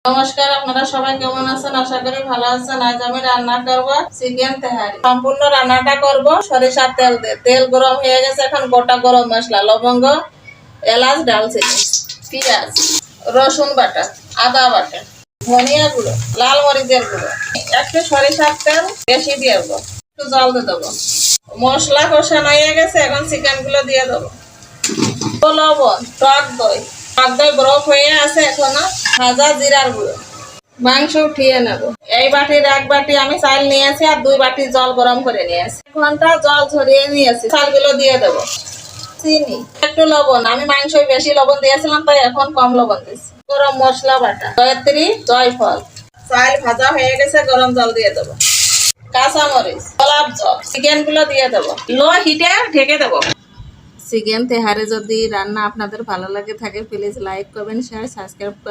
নমস্কার, আপনারা সবাই কেমন আছেন? আশা করি ভালো আছেন। আজ আমি রান্না করব চিকেন তেহারি। সম্পূর্ণ রান্নাটা করব সরিষার তেল দিয়ে। তেল গরম হয়ে গেছে, এখন গোটা গরম মশলা, লবঙ্গ, এলাচ, দারচিনি, পেঁয়াজ, রসুন বাটা, আদা বাটা, ধনিয়া গুঁড়ো, লাল মরিচের গুঁড়ো, একটু সরিষার তেল বেশি দিয়ে দেবো, একটু জল দিয়ে দেবো। মশলা কষানো হয়ে গেছে, এখন চিকেন গুলো দিয়ে দেবো। লবণ, টক দই বরফ হয়ে আছে, এখনো ভাজা জিরার গুঁড়ো। মাংস উঠিয়ে নেব। এই বাটির এক বাটি আমি চাল নিয়েছি আর 2 বাটি জল গরম করে নিয়েছি। 1 ঘন্টা জল ঝরিয়ে নিয়েছি। চালগুলো দিয়ে দেব। চিনি, একটু লবণ, আমি মাংস বেশি লবণ দিয়েছিলাম তাই এখন কম লবণ দিচ্ছি। গরম মশলা বাটা, জয়ত্রী, জয়ফল। চাল ভাজা হয়ে গেছে, গরম জল দিয়ে দেবো। কাঁচামরিচ, গোলাপ জল, চিকেন গুলো দিয়ে দেবো। লো হিটে ঢেকে দেবো। চিকেন তেহারি যদি রান্না আপনাদের ভালো লাগে থাকে, প্লিজ লাইক করবেন, শেয়ার, সাবস্ক্রাইব করবেন।